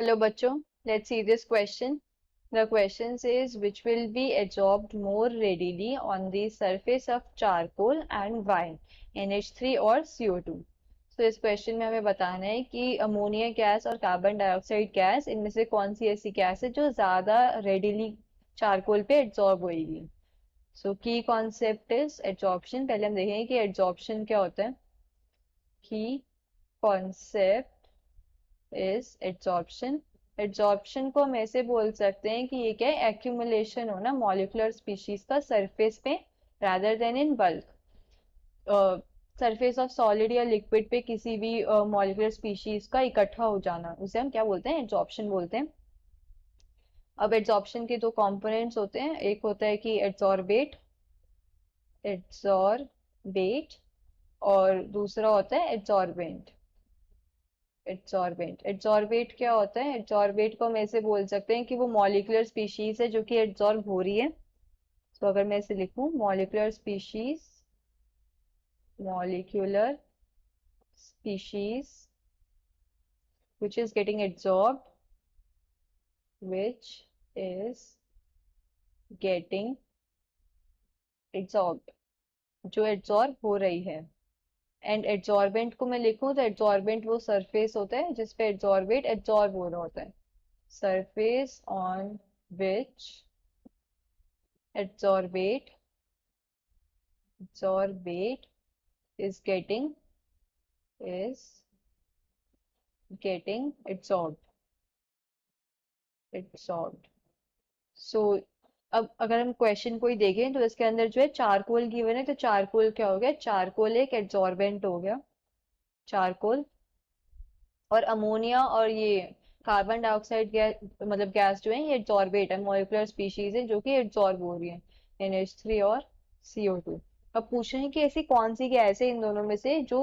Hello bachcho, let's see this question. The question says which will be absorbed more readily on the surface of charcoal and why? NH3 और CO2. So इस question में हमें बताना है कि ammonia gas और carbon dioxide gas इनमें से कौन सी ऐसी गैस है जो ज्यादा रेडिली चारकोल पे एब्जॉर्ब होगी. सो की कॉन्सेप्ट इज एब्जॉर्प्शन. पहले हम देखेंगे कि एब्जॉर्प्शन क्या होता है. की कॉन्सेप्ट इज एब्जॉर्प्शन. एब्जॉर्प्शन को हम ऐसे बोल सकते हैं कि ये क्या है, एक्यूमुलेशन होना मॉलिक्यूलर स्पीशीज का सरफेस पे rather then in bulk. Surface of solid या लिक्विड पे किसी भी मॉलिक्यूलर स्पीशीज का इकट्ठा हो जाना, उसे हम क्या बोलते हैं, एब्जॉर्प्शन बोलते हैं. अब एब्जॉर्प्शन के दो कंपोनेंट्स होते हैं. एक होता है कि एड्सॉर्बेट, एड्सॉर्बेट, और दूसरा होता है एड्सॉर्बेंट. एड्सॉर्बेंट. एड्सॉर्बेट क्या होता है? एड्सॉर्बेट को हम ऐसे बोल सकते हैं कि वो मॉलिक्यूलर स्पीशीज है जो कि एड्सॉर्ब हो रही है. तो अगर मैं ऐसे लिखूं, molecular species, molecular species which is getting absorbed, which is getting absorbed, जो एड्सॉर्ब हो रही है. एंड एड्सॉर्बेंट को मैं लिखूं तो एड्सॉर्बेंट वो सरफेस होता है जिसपे एड्सॉर्बेट एड्सॉर्ब हो रहा होता है. Surface on which adsorbate is getting absorbed. So अब अगर हम क्वेश्चन को ही देखें तो इसके अंदर जो है चारकोल गिवन है. तो चारकोल क्या हो गया? चारकोल एक एड्सॉर्बेंट हो गया, चारकोल. और अमोनिया और ये कार्बन डाइऑक्साइड गैस, मतलब गैस जो है ये एड्सॉर्बेट है, मॉलिक्यूलर स्पीशीज है जो कि एड्सॉर्ब हो रही है, NH3 और CO2. अब पूछ रहे हैं कि ऐसी कौन सी गैस है इन दोनों में से जो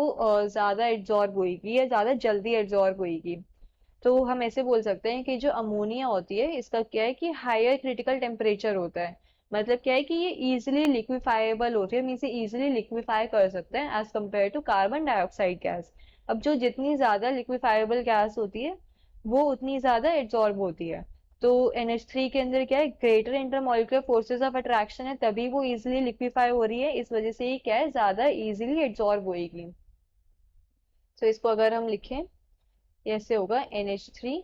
ज्यादा एड्सॉर्ब होगी या ज्यादा जल्दी एड्सॉर्ब होगी. तो हम ऐसे बोल सकते हैं कि जो अमोनिया होती है इसका क्या है कि हायर क्रिटिकल टेम्परेचर होता है. मतलब क्या है कि ये इजिली लिक्विफाइबल होती है, हम इसे इजिली लिक्विफाई कर सकते हैं as compare to carbon dioxide gas. अब जो जितनी ज्यादा लिक्विफाइबल गैस होती है वो उतनी ज्यादा एड्सॉर्ब होती है. तो NH3 के अंदर क्या है, greater intermolecular forces of attraction है, तभी वो इजिली लिक्विफाई हो रही है. इस वजह से ये क्या है, ज्यादा इजिली एड्सॉर्ब होगी. तो इसको अगर हम लिखें, ऐसे होगा NH3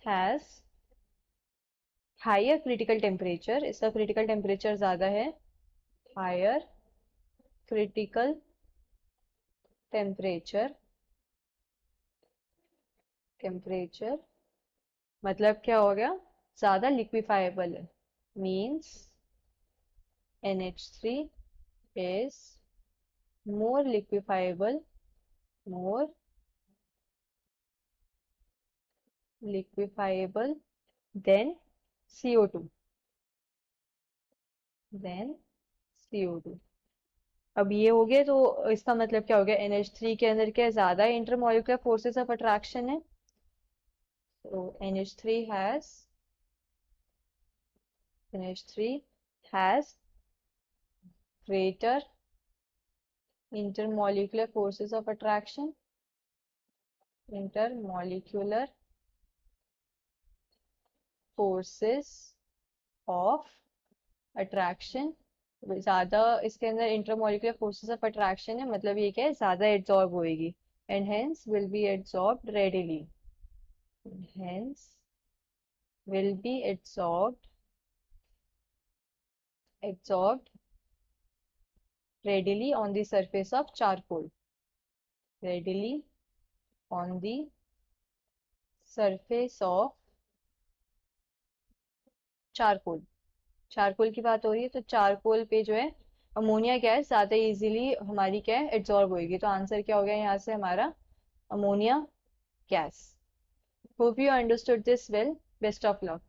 has higher critical temperature. इसका critical temperature ज्यादा है, higher critical temperature मतलब क्या हो गया, ज्यादा लिक्विफाइबल है. Means NH3 is more liquefiable than CO2. अब ये हो गया तो इसका मतलब क्या हो गया, NH3 के अंदर क्या ज्यादा इंटरमॉलिक्यूलर फोर्सेस ऑफ अट्रैक्शन है. तो NH3 has greater intermolecular forces of attraction, intermolecular forces of attraction. ज्यादा इसके अंदर इंटरमोलिकुलर फोर्सेस ऑफ अट्रैक्शन है, मतलब ये क्या है, ज्यादा एड्सॉर्ब होएगी. And hence will be adsorbed readily. Hence will be absorbed readily on the surface of charcoal. Readily on the surface of charcoal. Charcoal की बात हो रही है तो चारकोल पे जो है अमोनिया गैस ज्यादा इजीली हमारी क्या है, एड्सॉर्ब होगी. तो आंसर क्या हो गया यहाँ से हमारा, ammonia gas. Hope you understood this well. Best of luck.